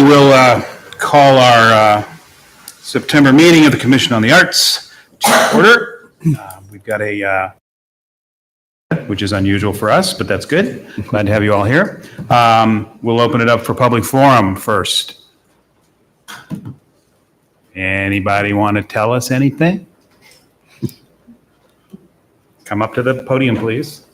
we'll call our September meeting of the Commission on the Arts to order. We've got a, which is unusual for us, but that's good. Glad to have you all here. We'll open it up for public forum first. Anybody want to tell us anything? Come up to the podium, please.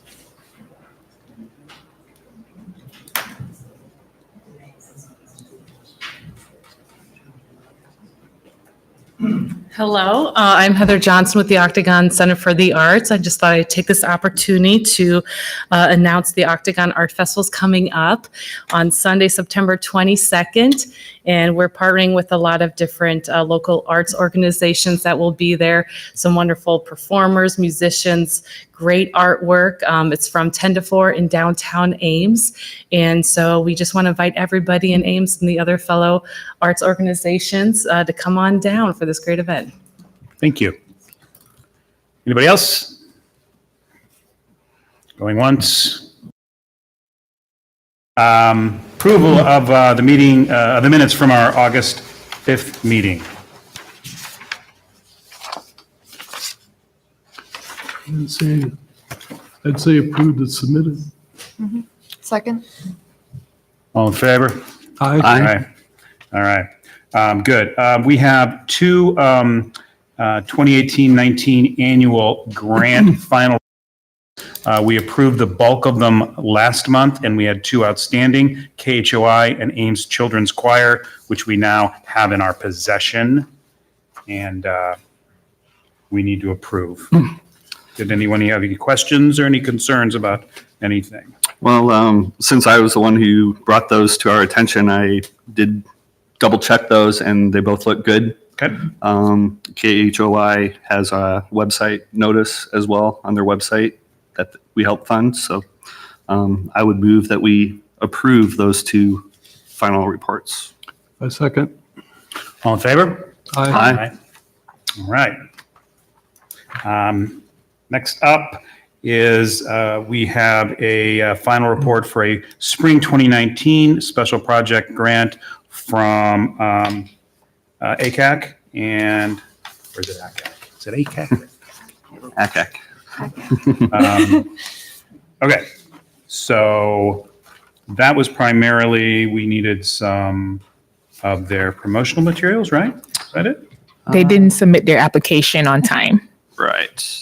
Hello, I'm Heather Johnson with the Octagon Center for the Arts. I just thought I'd take this opportunity to announce the Octagon Art Festival is coming up on Sunday, September 22nd. And we're partnering with a lot of different local arts organizations that will be there. Some wonderful performers, musicians, great artwork. It's from 10 to 4 in downtown Ames. And so we just want to invite everybody in Ames and the other fellow arts organizations to come on down for this great event. Thank you. Anybody else? Going once. Approval of the meeting, the minutes from our August 5th meeting. I'd say approved and submitted. Second. All in favor? Aye. Aye. All right. Good. We have two 2018-19 annual grant final. We approved the bulk of them last month, and we had two outstanding, KHOI and Ames Children's Choir, which we now have in our possession, and we need to approve. Did anyone have any questions or any concerns about anything? Well, since I was the one who brought those to our attention, I did double check those and they both look good. Okay. KHOI has a website notice as well on their website that we help fund. So I would move that we approve those two final reports. I second. All in favor? Aye. All right. Next up is we have a final report for a spring 2019 special project grant from ACAC. And where's it ACAC? Is it ACAC? ACAC. Okay, so that was primarily, we needed some of their promotional materials, right? Is that it? They didn't submit their application on time. Right.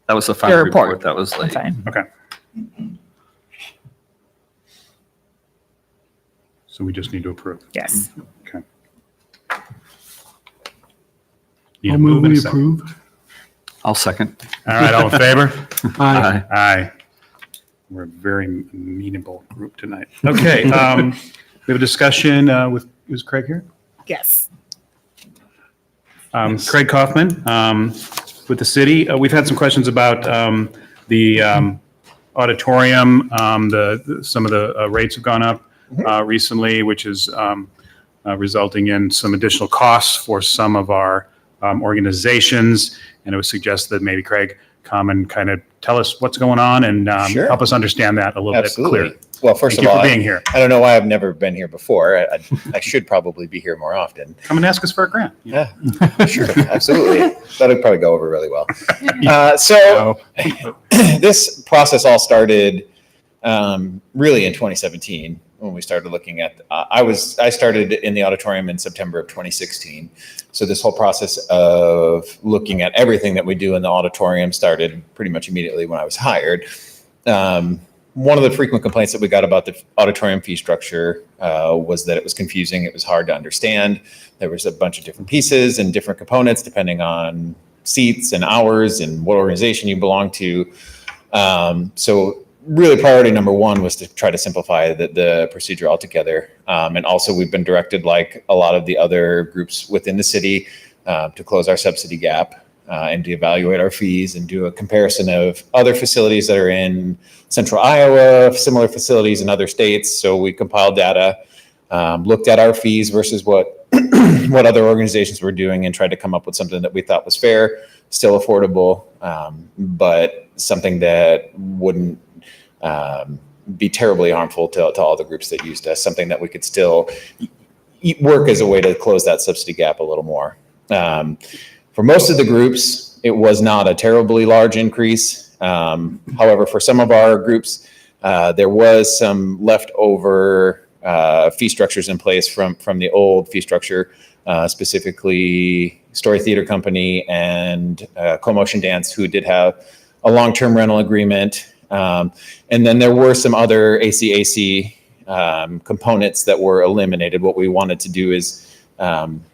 That was the final Their report. report. That was On late. time. Okay. So we just need to approve. Yes. Okay. Need I'll a move and a we second. approve. I'll second. All right, all in favor? Aye. Aye. We're a very amenable group tonight. Okay, we have a discussion with, is Craig here? Yes. Craig Kaufman with the city. We've had some questions about the auditorium. Some of the rates have gone up recently, which is resulting in some additional costs for some of our organizations. And it was suggested that maybe Craig come and kind of tell us what's going on and Sure. help us understand that a little Absolutely. bit clearer. Well, first Thank of you all, for being here. I don't know why I've never been here before. I should probably be here more often. Come and ask us for a grant. Yeah, sure, absolutely. That'll probably go over really well. So this process all started really in 2017 when we started looking at. I started in the auditorium in September of 2016. So this whole process of looking at everything that we do in the auditorium started pretty much immediately when I was hired. One of the frequent complaints that we got about the auditorium fee structure was that it was confusing. It was hard to understand. There was a bunch of different pieces and different components depending on seats and hours and what organization you belong to. So really priority number one was to try to simplify the procedure altogether. And also we've been directed, like a lot of the other groups within the city, to close our subsidy gap. And to evaluate our fees and do a comparison of other facilities that are in central Iowa, similar facilities in other states. So we compiled data, looked at our fees versus what what other organizations were doing, and tried to come up with something that we thought was fair, still affordable, but something that wouldn't be terribly harmful to all the groups that used us. Something that we could still work as a way to close that subsidy gap a little more. For most of the groups, it was not a terribly large increase. However, for some of our groups, there was some leftover fee structures in place from the old fee structure, specifically Story Theater Company and Co-Motion Dance, who did have a long-term rental agreement. And then there were some other ACAC components that were eliminated. What we wanted to do is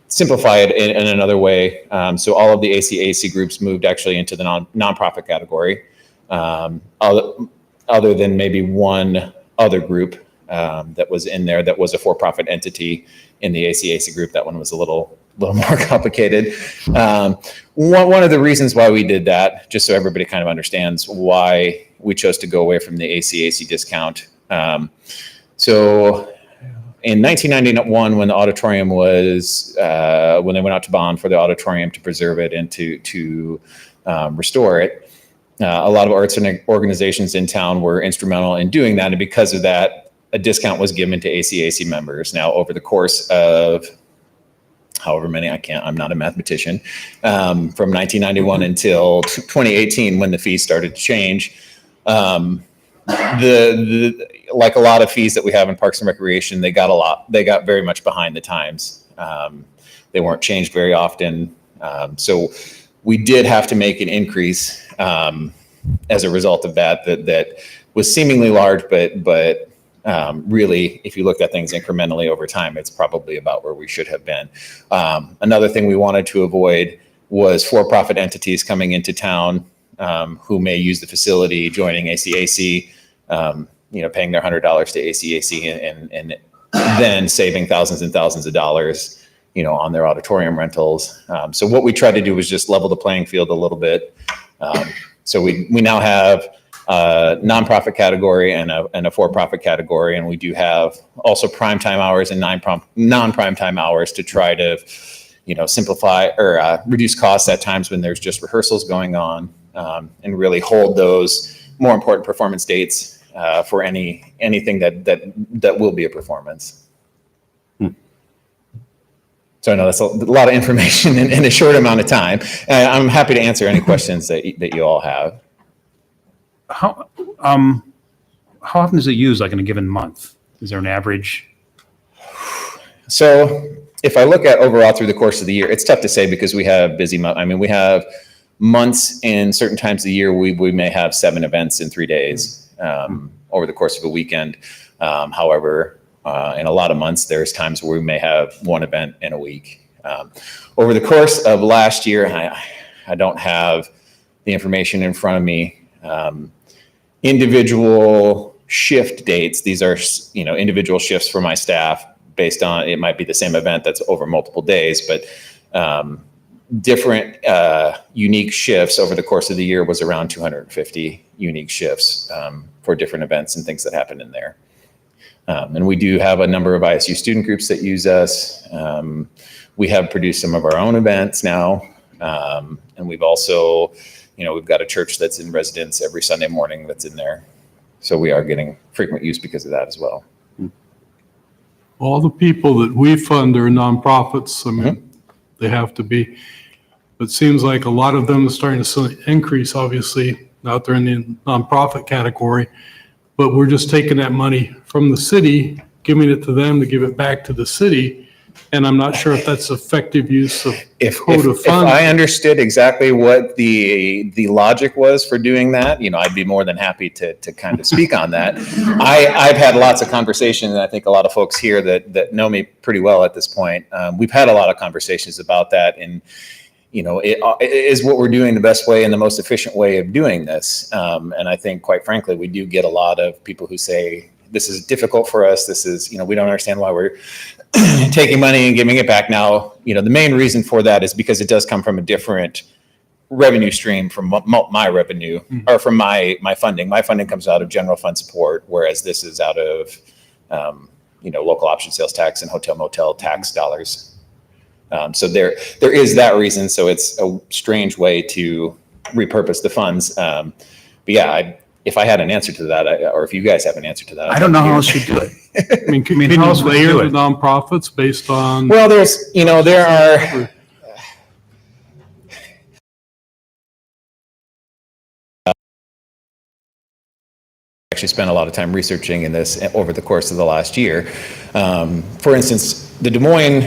simplify it in another way. So all of the ACAC groups moved actually into the nonprofit category, other than maybe one other group that was in there that was a for-profit entity in the ACAC group. That one was a little more complicated. One of the reasons why we did that, just so everybody kind of understands why we chose to go away from the ACAC discount. So in 1991, when the auditorium was, when they went out to bond for the auditorium to preserve it and to restore it, a lot of arts and organizations in town were instrumental in doing that. And because of that, a discount was given to ACAC members. Now, over the course of however many, I'm not a mathematician, from 1991 until 2018, when the fees started to change, like a lot of fees that we have in Parks and Recreation, they got very much behind the times. They weren't changed very often. So we did have to make an increase as a result of that was seemingly large, but really, if you looked at things incrementally over time, it's probably about where we should have been. Another thing we wanted to avoid was for-profit entities coming into town who may use the facility, joining ACAC, paying their $100 to ACAC and then saving thousands and thousands of dollars, on their auditorium rentals. So what we tried to do was just level the playing field a little bit. So we now have a nonprofit category and a for-profit category, and we do have also primetime hours and non-primetime hours to try to, simplify or reduce costs at times when there's just rehearsals going on, and really hold those more important performance dates for anything that will be a performance. So I know that's a lot of information in a short amount of time. I'm happy to answer any questions that you all have. How often is it used, like in a given month? Is there an average? So if I look at overall through the course of the year, it's tough to say because we have busy months. I mean, we have months in certain times of the year, we may have 7 events in 3 days over the course of a weekend. However, in a lot of months, there's times where we may have 1 event in a week. Over the course of last year, I don't have the information in front of me. Individual shift dates, these are, individual shifts for my staff based on, it might be the same event that's over multiple days, but different unique shifts over the course of the year was around 250 unique shifts for different events and things that happen in there. And we do have a number of ISU student groups that use us. We have produced some of our own events now. And we've also, we've got a church that's in residence every Sunday morning that's in there. So we are getting frequent use because of that as well. All the people that we fund are nonprofits. I mean, they have to be. But it seems like a lot of them are starting to increase, obviously, out there in the nonprofit category. But we're just taking that money from the city, giving it to them to give it back to the city. And I'm not sure if that's effective use of code of If funds. I understood exactly what the logic was for doing that, I'd be more than happy to kind of speak on that. I've had lots of conversations, and I think a lot of folks here that know me pretty well at this point. We've had a lot of conversations about that, and is what we're doing the best way and the most efficient way of doing this. And I think, quite frankly, we do get a lot of people who say, this is difficult for us. This is, we don't understand why we're taking money and giving it back now. The main reason for that is because it does come from a different revenue stream from my revenue or from my funding. My funding comes out of general fund support, whereas this is out of, local option sales tax and hotel motel tax dollars. So there is that reason. So it's a strange way to repurpose the funds. But yeah, if I had an answer to that, or if you guys have an answer to that. I don't know how else you do it. I mean, can how you else would you layer do the it? nonprofits based on? Well, there are, actually spent a lot of time researching in this over the course of the last year. For instance, the Des Moines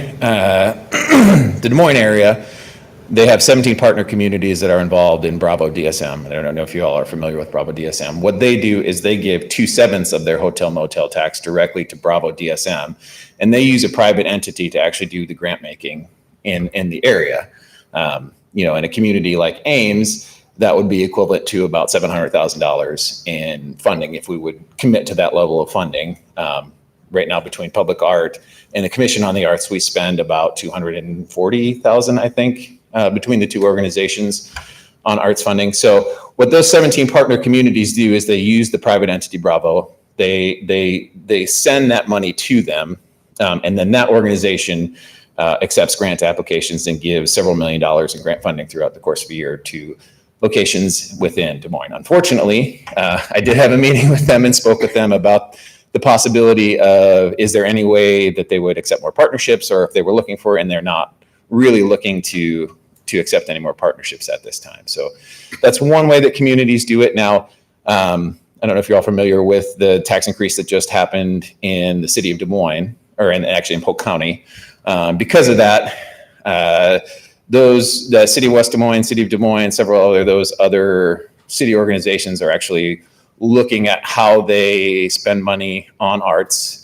area, they have 17 partner communities that are involved in Bravo DSM. I don't know if you all are familiar with Bravo DSM. What they do is they give 2/7 of their hotel motel tax directly to Bravo DSM, and they use a private entity to actually do the grant making in the area. In a community like Ames, that would be equivalent to about $700,000 in funding if we would commit to that level of funding. Right now, between public art and the Commission on the Arts, we spend about $240,000, I think, between the two organizations on arts funding. So what those 17 partner communities do is they use the private entity Bravo. They send that money to them, and then that organization accepts grant applications and gives several $1 million in grant funding throughout the course of a year to locations within Des Moines. Unfortunately, I did have a meeting with them and spoke with them about the possibility of, is there any way that they would accept more partnerships, or if they were looking for, and they're not really looking to accept any more partnerships at this time. So that's one way that communities do it. Now, I don't know if you're all familiar with the tax increase that just happened in the city of Des Moines, or actually in Polk County. Because of that, the city of West Des Moines, city of Des Moines, several those other city organizations are actually looking at how they spend money on arts,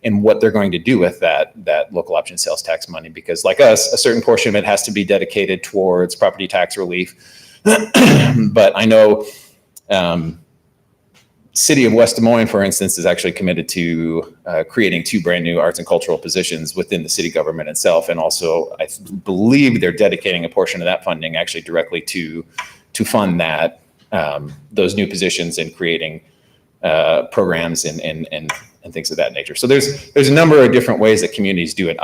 and what they're going to do with that local option sales tax money. Because like us, a certain portion of it has to be dedicated towards property tax relief. But I know city of West Des Moines, for instance, is actually committed to creating 2 brand new arts and cultural positions within the city government itself. And also, I believe they're dedicating a portion of that funding actually directly to fund that, those new positions and creating programs and things of that nature. So there's a number of different ways that communities do it.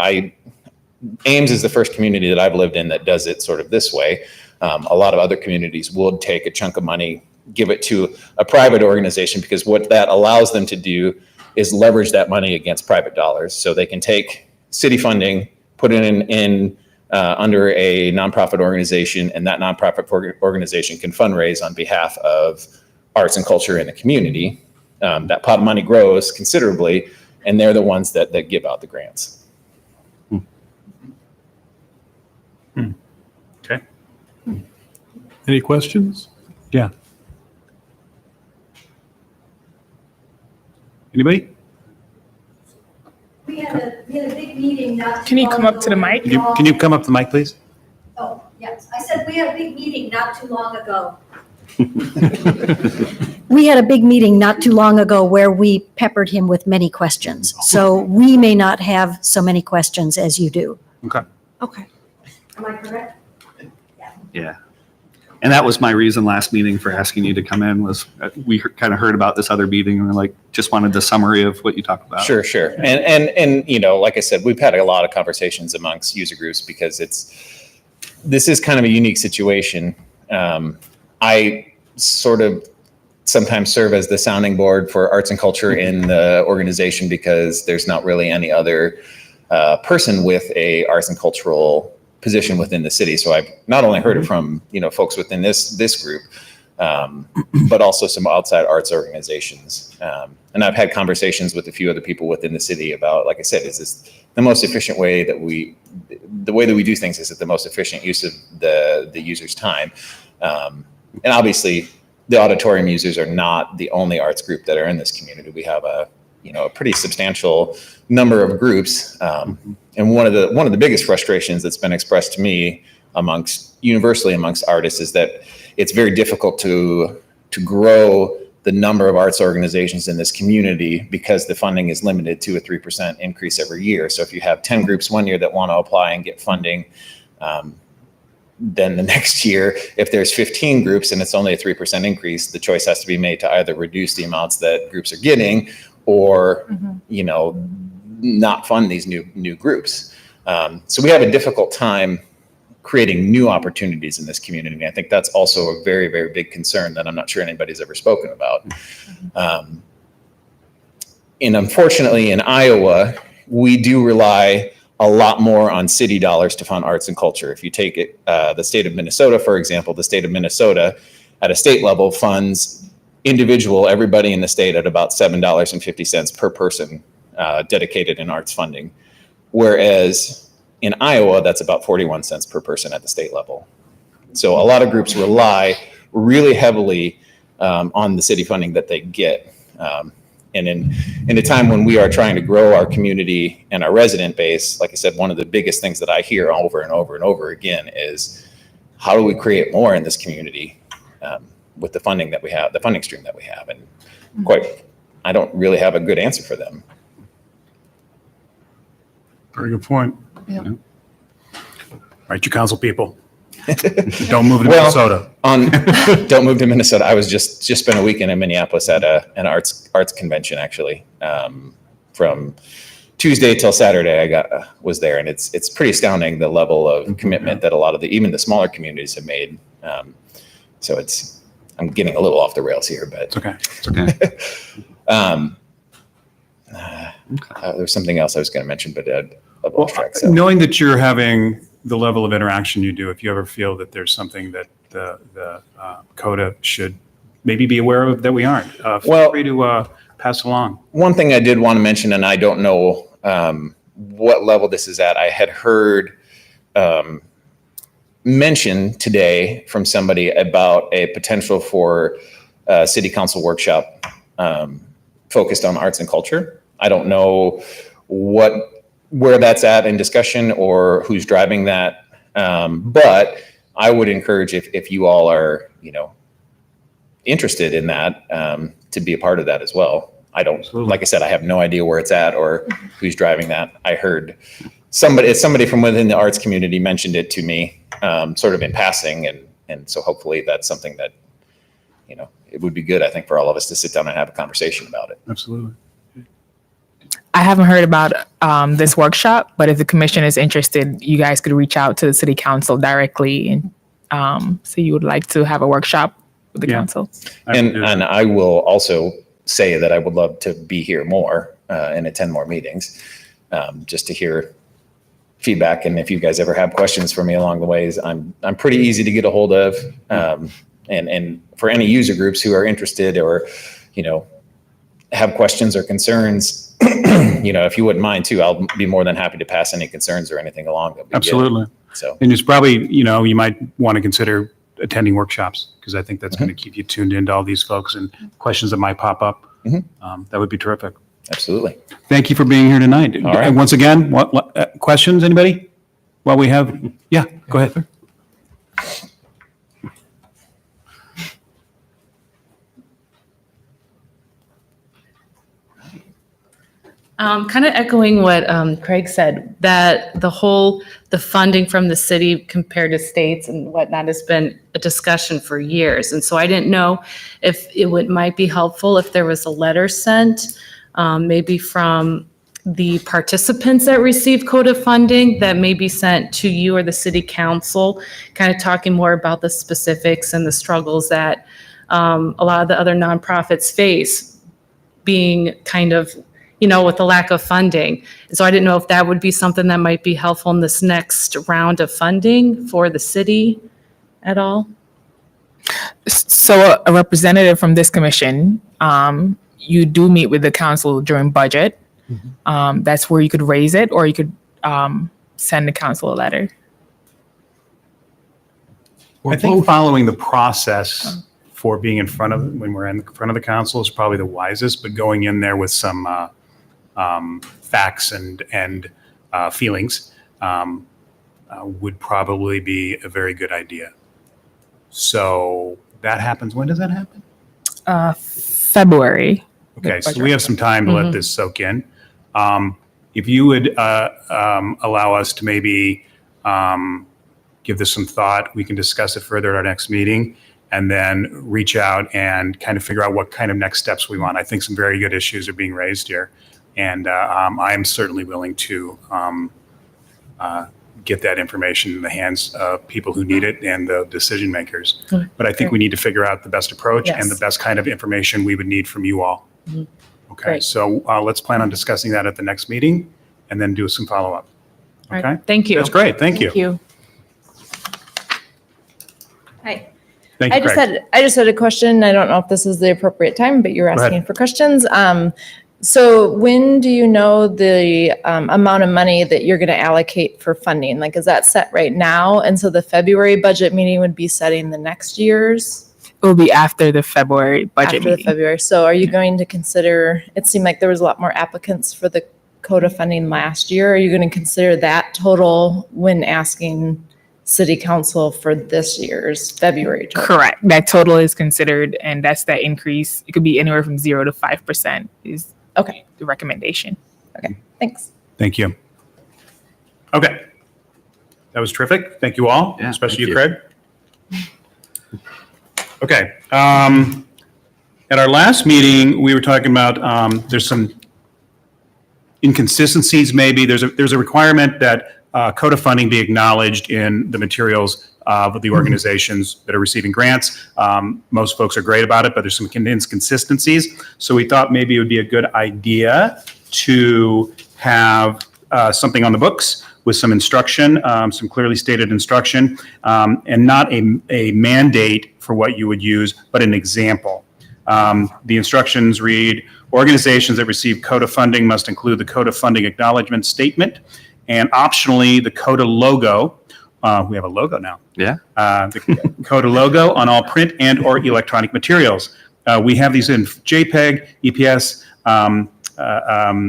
Ames is the first community that I've lived in that does it sort of this way. A lot of other communities will take a chunk of money, give it to a private organization, because what that allows them to do is leverage that money against private dollars. So they can take city funding, put it in under a nonprofit organization, and that nonprofit organization can fundraise on behalf of arts and culture in the community. That pot of money grows considerably, and they're the ones that give out the grants. Okay. Any questions? Yeah. Anybody? We had a big meeting not too Can you long come up to the ago. mic? Can you come up to the mic, please? Oh, yes. I said we had a big meeting not too long ago. We had a big meeting not too long ago where we peppered him with many questions. So we may not have so many questions as you do. Okay. Okay. Am I correct? Yeah. And that was my reason last meeting for asking you to come in, was we kind of heard about this other meeting and we're like, just wanted the summary of what you talked about. Sure. And like I said, we've had a lot of conversations amongst user groups, because this is kind of a unique situation. I sort of sometimes serve as the sounding board for arts and culture in the organization, because there's not really any other person with a arts and cultural position within the city. So I've not only heard it from, folks within this group, but also some outside arts organizations. And I've had conversations with a few other people within the city about, like I said, is this the most efficient way that we do things? Is it the most efficient use of the user's time? And obviously the auditorium users are not the only arts group that are in this community. We have a pretty substantial number of groups. And one of the biggest frustrations that's been expressed to me universally amongst artists is that it's very difficult to grow the number of arts organizations in this community, because the funding is limited to a 3% increase every year. So if you have 10 groups one year that want to apply and get funding, then the next year, if there's 15 groups and it's only a 3% increase, the choice has to be made to either reduce the amounts that groups are getting, or not fund these new groups. So we have a difficult time creating new opportunities in this community. And I think that's also a very, very big concern that I'm not sure anybody's ever spoken about. And unfortunately, in Iowa, we do rely a lot more on city dollars to fund arts and culture. If you take it, the state of Minnesota, for example, the state of Minnesota at a state level funds everybody in the state at about $7.50 per person dedicated in arts funding. Whereas in Iowa, that's about 41 cents per person at the state level. So a lot of groups rely really heavily on the city funding that they get. And in a time when we are trying to grow our community and our resident base, like I said, one of the biggest things that I hear over and over and over again is how do we create more in this community with the funding that we have, the funding stream that we have? And I don't really have a good answer for them. Very good point. Yeah. All right, you council people. Don't move to Well, Minnesota. Don't move to Minnesota. I was just spent a weekend in Minneapolis at an arts convention, actually. From Tuesday till Saturday, was there, and it's pretty astounding the level of commitment that a lot of even the smaller communities have made. So I'm getting a little off the rails here, but It's okay. It's okay. there's something else I was going to mention, but I've Well, lost track. So. knowing that you're having the level of interaction you do, if you ever feel that there's something that the CODA should maybe be aware of that we aren't, feel Well- free to pass along. One thing I did want to mention, and I don't know what level this is at, I had heard mention today from somebody about a potential for a city council workshop focused on arts and culture. I don't know where that's at in discussion or who's driving that. But I would encourage if you all are, interested in that, to be a part of that as well. Absolutely. Like I said, I have no idea where it's at or who's driving that. I heard somebody from within the arts community mentioned it to me, sort of in passing. And so hopefully that's something that, it would be good, I think, for all of us to sit down and have a conversation about it. Absolutely. I haven't heard about this workshop, but if the commission is interested, you guys could reach out to the city council directly. And so you would like to have a workshop with the Yeah. council? I can do that. And I will also say that I would love to be here more and attend more meetings, just to hear feedback. And if you guys ever have questions for me along the ways, I'm pretty easy to get a hold of. And for any user groups who are interested or, have questions or concerns, if you wouldn't mind too, I'll be more than happy to pass any concerns or anything along. That'd be good. Absolutely. So, And it's probably, you might want to consider attending workshops because I think that's going to keep you tuned into all these folks and questions that might pop up. Mhm. That would be terrific. absolutely. Thank you for being here tonight. All right. And once again, what questions, anybody? While we have, yeah, go ahead. Kind of echoing what Craig said, that the funding from the city compared to states and whatnot has been a discussion for years. And so I didn't know if might be helpful if there was a letter sent, maybe from the participants that receive CODA funding that may be sent to you or the city council, kind of talking more about the specifics and the struggles that a lot of the other nonprofits face, being kind of with the lack of funding. So I didn't know if that would be something that might be helpful in this next round of funding for the city at all. So a representative from this commission, you do meet with the council during budget. That's where you could raise it, or you could send the council a letter. Or I think both. following the process for being when we're in front of the council is probably the wisest, but going in there with some facts and feelings would probably be a very good idea. So that happens, when does that happen? February. Okay, so we have some time to let this soak in. If you would allow us to maybe give this some thought, we can discuss it further at our next meeting and then reach out and kind of figure out what kind of next steps we want. I think some very good issues are being raised here. And I am certainly willing to get that information in the hands of people who need it and the decision makers. Okay. But I think we need to figure out the best approach and Yes. the best kind of information we would need from you all. Okay, Great. so let's plan on discussing that at the next meeting and then do some follow-up. All right. Okay? Thank you. That's great, thank you. Thank you. Hi. Thank you, Craig. I just had a question. I don't know if this is the appropriate time, but you were Go ahead. asking for questions. So when do you know the amount of money that you're going to allocate for funding? Like, is that set right now? And so the February budget meeting would be setting the next year's It will be after the February budget after the meeting. February. So are you going to consider, it seemed like there was a lot more applicants for the CODA funding last year. Are you going to consider that total when asking city council for this year's February total? Correct. That total is considered, and that's that increase. It could be anywhere from 0 to 5% is Okay, the recommendation. thanks. Thank you. Okay. That was terrific. Thank you all, Yeah, especially thank you, you. Craig. Okay. At our last meeting, we were talking about, there's some inconsistencies maybe. There's a requirement that CODA funding be acknowledged in the materials of the organizations that are receiving grants. Most folks are great about it, but there's some inconsistencies. So we thought maybe it would be a good idea to have something on the books with some instruction, some clearly stated instruction, and not a mandate for what you would use, but an example. The instructions read, organizations that receive CODA funding must include the CODA funding acknowledgement statement and optionally the CODA logo. We have a logo now. Yeah. The CODA logo on all print and or electronic materials. We have these in JPEG, EPS,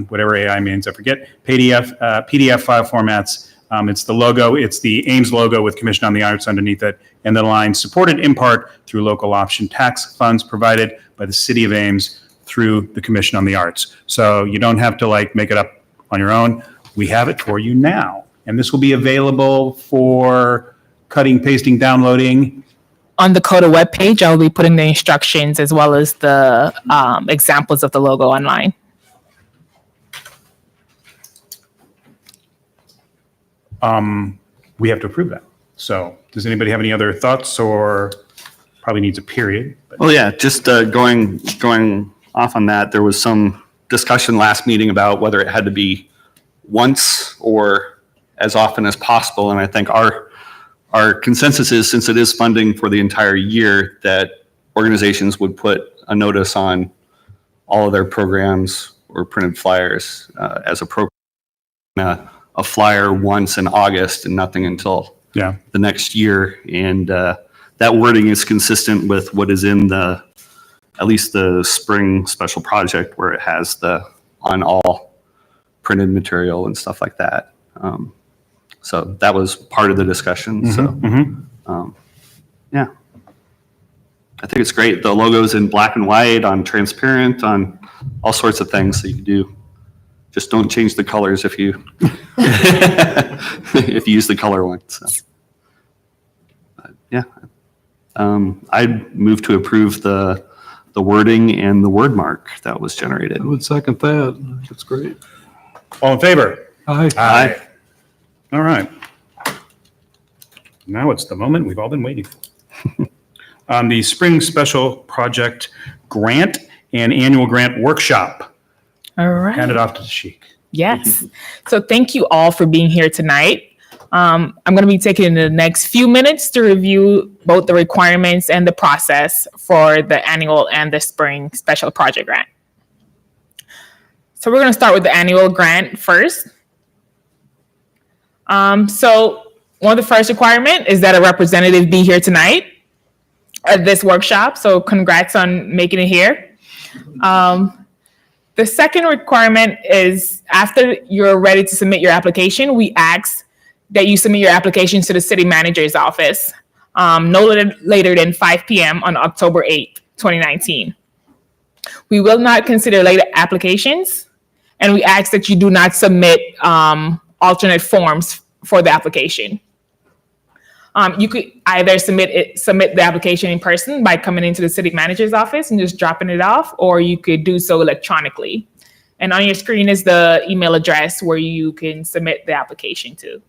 whatever AI means, I forget, PDF file formats. It's the logo, it's the Ames logo with Commission on the Arts underneath it, and the line supported in part through local option tax funds provided by the City of Ames through the Commission on the Arts. So you don't have to like make it up on your own. We have it for you now. And this will be available for cutting, pasting, downloading. On the CODA webpage, I'll be putting the instructions as well as the examples of the logo online. We have to approve that. So does anybody have any other thoughts, or probably needs a period? But Well, yeah, just going off on that, there was some discussion last meeting about whether it had to be once or as often as possible. And I think our consensus is, since it is funding for the entire year, that organizations would put a notice on all of their programs or printed flyers as appropriate. A flyer once in August and nothing until Yeah, the next year. And that wording is consistent with what is in at least the spring special project, where it has the on all printed material and stuff like that. So that was part of the discussion. So, yeah, I think it's great. The logo's in black and white, on transparent, on all sorts of things that you can do. Just don't change the colors if you if you use the color one. So, but yeah, I'd move to approve the wording and the word mark that was generated. I would second that. I think it's great. all in favor? Aye. Aye. All right. Now it's the moment we've all been waiting for. The Spring Special Project Grant and Annual Grant Workshop. All right. Hand it off to Sheik. Yes. So thank you all for being here tonight. I'm going to be taking the next few minutes to review both the requirements and the process for the annual and the spring special project grant. So we're going to start with the annual grant first. So one of the first requirement is that a representative be here tonight at this workshop. So congrats on making it here. The second requirement is, after you're ready to submit your application, we ask that you submit your application to the city manager's office no later than 5 p.m. on October 8th, 2019. We will not consider late applications, and we ask that you do not submit alternate forms for the application. You could either submit the application in person by coming into the city manager's office and just dropping it off, or you could do so electronically. And on your screen is the email address where you can submit the application to.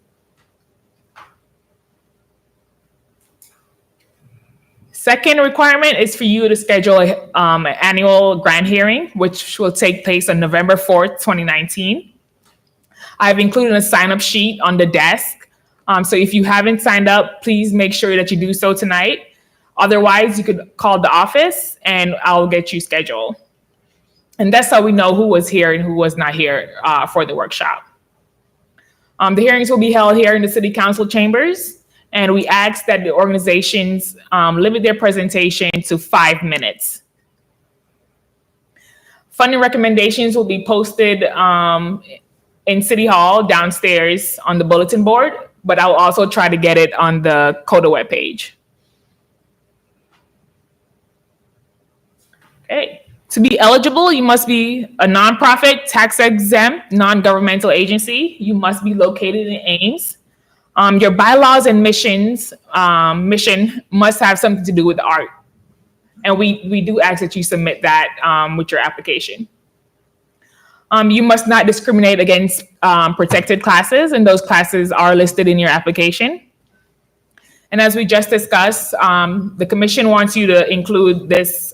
Second requirement is for you to schedule an annual grant hearing, which will take place on November 4th, 2019. I've included a sign-up sheet on the desk. So if you haven't signed up, please make sure that you do so tonight. Otherwise, you could call the office and I'll get you scheduled. And that's how we know who was here and who was not here for the workshop. The hearings will be held here in the City Council chambers, and we ask that the organizations limit their presentation to 5 minutes. Funding recommendations will be posted in City Hall downstairs on the bulletin board, but I'll also try to get it on the CODA webpage. Okay. To be eligible, you must be a nonprofit, tax-exempt, non-governmental agency. You must be located in Ames. Your bylaws and mission must have something to do with art. And we do ask that you submit that with your application. You must not discriminate against protected classes, and those classes are listed in your application. And as we just discussed, the commission wants you to include this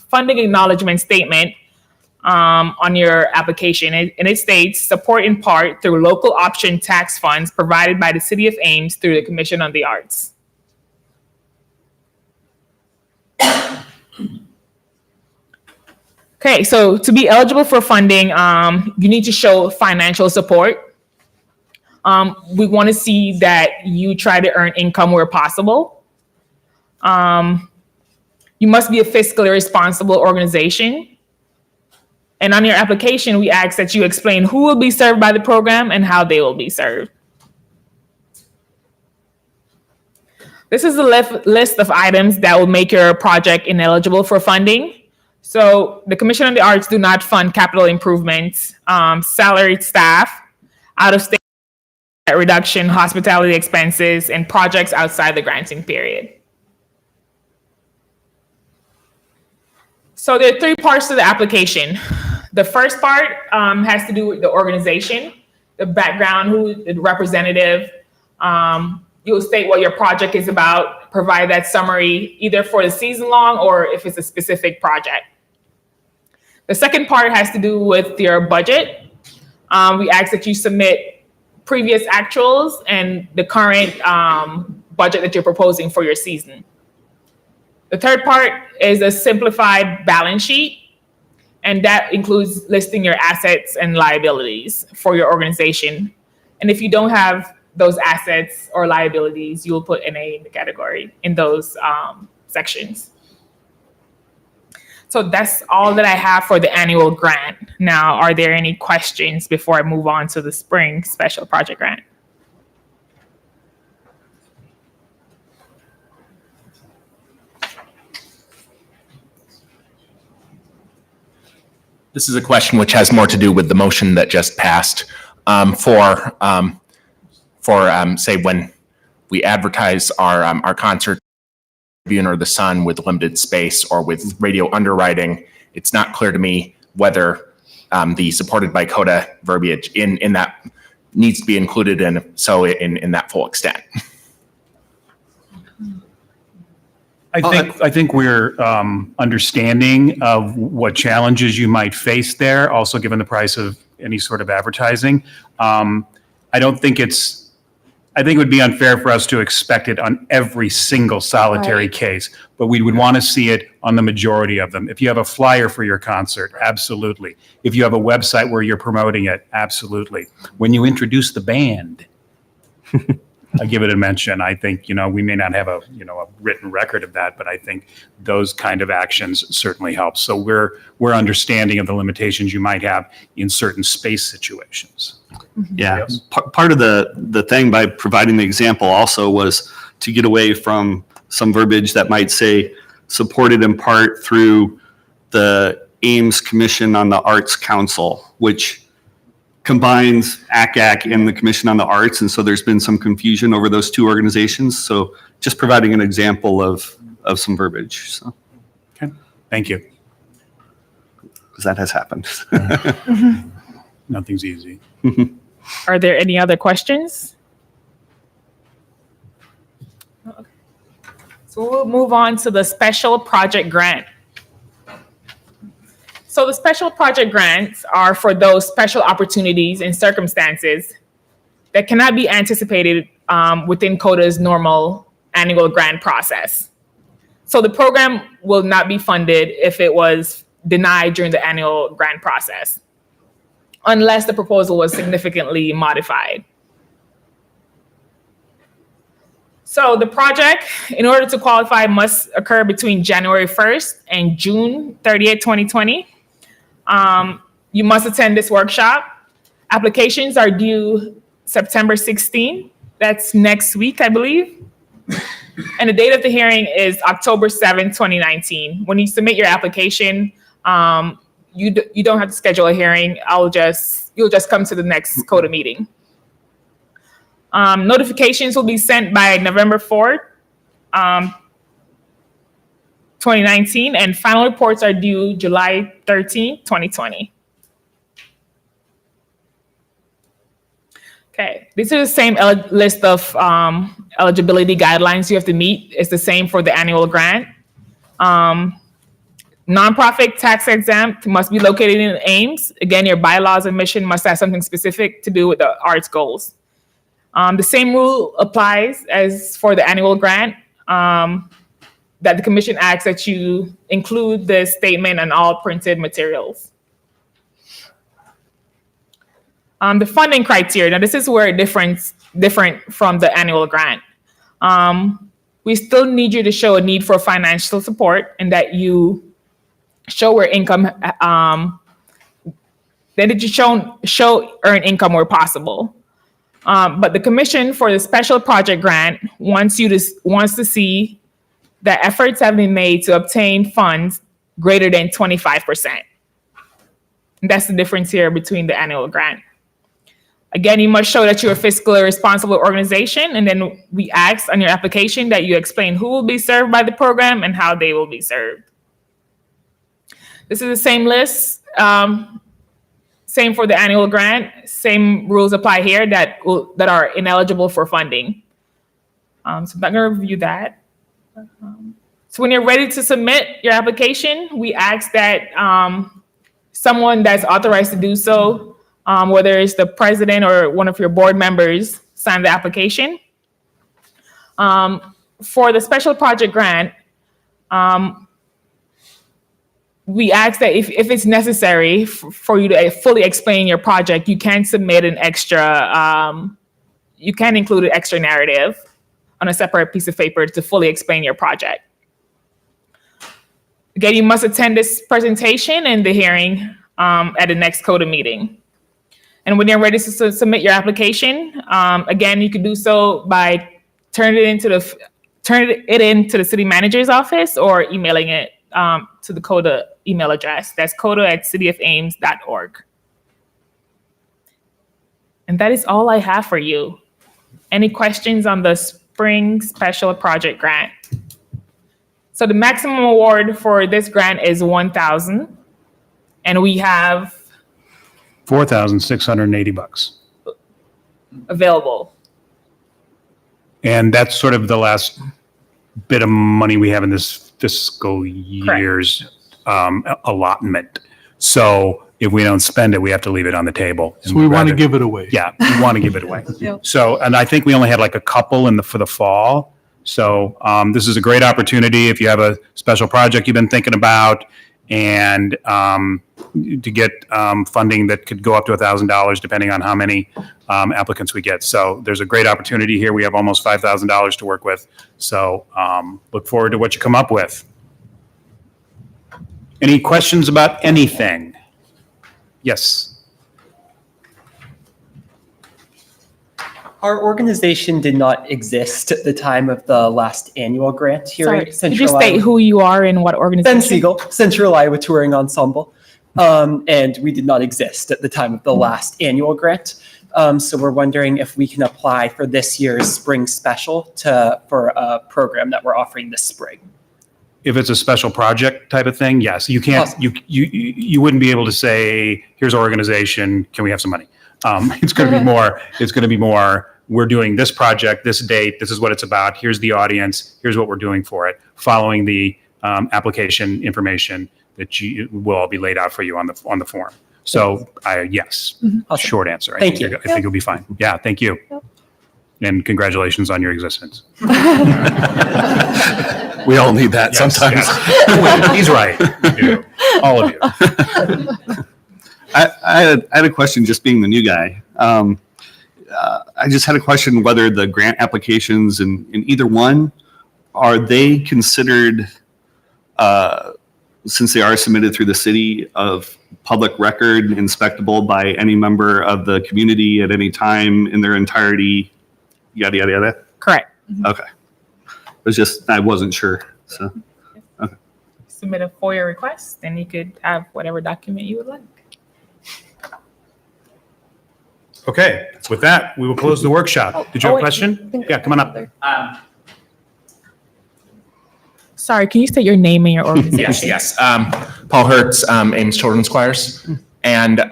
funding acknowledgement statement on your application. And it states, support in part through local option tax funds provided by the City of Ames through the Commission on the Arts. Okay, so to be eligible for funding, you need to show financial support. We want to see that you try to earn income where possible. You must be a fiscally responsible organization. And on your application, we ask that you explain who will be served by the program and how they will be served. This is a list of items that will make your project ineligible for funding. So the Commission on the Arts do not fund capital improvements, salaried staff, out-of-state reduction, hospitality expenses, and projects outside the granting period. So there are 3 parts to the application. The first part has to do with the organization, the background, who the representative. You'll state what your project is about, provide that summary either for the season long or if it's a specific project. The second part has to do with your budget. We ask that you submit previous actuals and the current budget that you're proposing for your season. The third part is a simplified balance sheet, and that includes listing your assets and liabilities for your organization. And if you don't have those assets or liabilities, you'll put NA in the category in those sections. So that's all that I have for the annual grant. Now, are there any questions before I move on to the spring special project grant? This is a question which has more to do with the motion that just passed. Say when we advertise our concert, Tribune or the Sun with limited space or with radio underwriting, it's not clear to me whether the supported by CODA verbiage in that needs to be included in that full extent. I think we're understanding of what challenges you might face there, also given the price of any sort of advertising. I think it would be unfair for us to expect it on every single solitary case, but we would want to see it on the majority of them. If you have a flyer for your concert, absolutely. If you have a website where you're promoting it, absolutely. When you introduce the band, I give it a mention. I think, we may not have a written record of that, but I think those kind of actions certainly help. So we're understanding of the limitations you might have in certain space situations. Yeah, Yes. part of the thing by providing the example also was to get away from some verbiage that might say supported in part through the Ames Commission on the Arts Council, which combines ACAC and the Commission on the Arts, and so there's been some confusion over those two organizations. So just providing an example of some verbiage. So, Okay, thank you. because that has happened. Nothing's easy. Are there any other questions? So we'll move on to the special project grant. So the special project grants are for those special opportunities and circumstances that cannot be anticipated within CODA's normal annual grant process. So the program will not be funded if it was denied during the annual grant process, unless the proposal was significantly modified. So the project, in order to qualify, must occur between January 1st and June 30th, 2020. You must attend this workshop. Applications are due September 16th. That's next week, I believe. And the date of the hearing is October 7th, 2019. When you submit your application, you don't have to schedule a hearing. You'll just come to the next CODA meeting. Notifications will be sent by November 4th, 2019, and final reports are due July 13th, 2020. Okay, these are the same list of eligibility guidelines you have to meet. It's the same for the annual grant. Nonprofit tax exempt must be located in Ames. Again, your bylaws and mission must have something specific to do with the arts goals. The same rule applies as for the annual grant, that the commission asks that you include the statement on all printed materials. The funding criteria, now this is where it's different from the annual grant. We still need you to show a need for financial support and that you show where income, that you show earned income where possible. But the commission for the special project grant wants to see that efforts have been made to obtain funds greater than 25%. And that's the difference here between the annual grant. Again, you must show that you're a fiscally responsible organization, and then we ask on your application that you explain who will be served by the program and how they will be served. This is the same list, same for the annual grant, same rules apply here that are ineligible for funding. So I'm not gonna review that. So when you're ready to submit your application, we ask that someone that's authorized to do so, whether it's the president or one of your board members, sign the application. For the special project grant, we ask that if it's necessary for you to fully explain your project, you can submit an extra, you can include an extra narrative on a separate piece of paper to fully explain your project. Again, you must attend this presentation and the hearing at the next CODA meeting. And when you're ready to submit your application, again, you can do so by turning it into the city manager's office or emailing it to the CODA email address. That's coda@cityofames.org. And that is all I have for you. Any questions on the spring special project grant? So the maximum award for this grant is $1,000, and we have $4,680. available. And that's sort of the last bit of money we have in this fiscal year's allotment. So if we don't spend it, we have to leave it on the table. So we want to give it away. Yeah, we want to give it away. So, and I think we only had like a couple for the fall. So this is a great opportunity if you have a special project you've been thinking about and to get funding that could go up to $1,000 depending on how many applicants we get. So there's a great opportunity here. We have almost $5,000 to work with. So look forward to what you come up with. Any questions about anything? Yes. Our organization did not exist at the time of the last annual grant hearing. Sorry, could you state who you are and what organization? Ben Siegel, Central Iowa Touring Ensemble. And we did not exist at the time of the last annual grant. So we're wondering if we can apply for this year's spring special for a program that we're offering this spring. If it's a special project type of thing, yes. You can't, you wouldn't be able to say, here's our organization, can we have some money? It's going to be more, we're doing this project, this date, this is what it's about, here's the audience, here's what we're doing for it, following the application information that will all be laid out for you on the form. So, yes, Awesome. short answer. Thank you. I think you'll be fine. Yeah, thank you. And congratulations on your existence. We all need that Yes, sometimes. yes. He's right. You do. All of you. I had a question, just being the new guy. I just had a question whether the grant applications in either one, are they considered, since they are submitted through the city, of public record, inspectable by any member of the community at any time in their entirety, yada, yada, yada? Correct. Okay. It was just, I wasn't sure, so. Submit a FOIA request, and you could have whatever document you would like. Okay, with that, we will close the workshop. Did you have a question? Yeah, come on up. Sorry, can you state your name and your organization? Yes. Paul Hertz, Ames Children's Choirs. And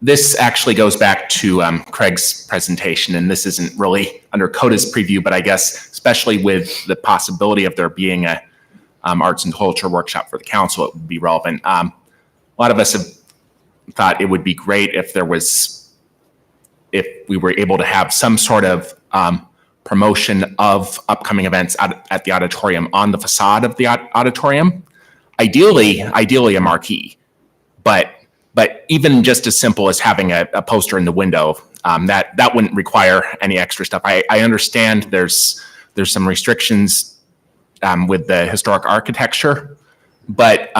this actually goes back to Craig's presentation, and this isn't really under CODA's preview, but I guess especially with the possibility of there being a arts and culture workshop for the council, it would be relevant. A lot of us have thought it would be great if we were able to have some sort of promotion of upcoming events at the auditorium on the facade of the auditorium. Ideally a marquee, but even just as simple as having a poster in the window, that wouldn't require any extra stuff. I understand there's some restrictions with the historic architecture, but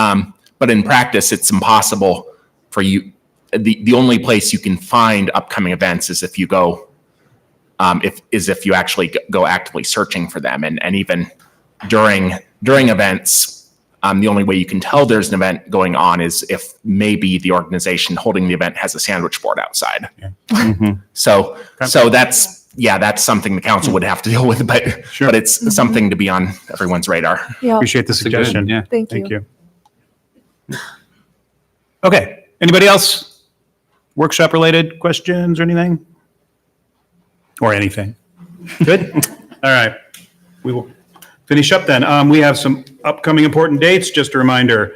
in practice, it's impossible for you. The only place you can find upcoming events is if you go, if you actually go actively searching for them, and even during events. The only way you can tell there's an event going on is if maybe the organization holding the event has a sandwich board outside. Yeah. Mhm. So that's something the council would have to deal with, but Sure. it's something to be on everyone's radar. Yeah, Appreciate the suggestion. Yeah. thank Thank you. you. Okay, anybody else? Workshop related questions or anything? Or anything? Good? All right. We will finish up then. We have some upcoming important dates. Just a reminder,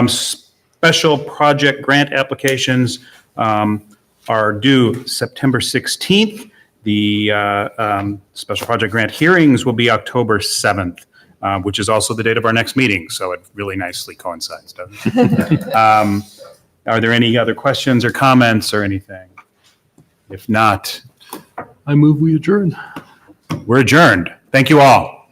special project grant applications are due September 16th. The special project grant hearings will be October 7th, which is also the date of our next meeting. So it really nicely coincides, doesn't it? Are there any other questions or comments or anything? If not, I move we adjourn. we're adjourned. Thank you all.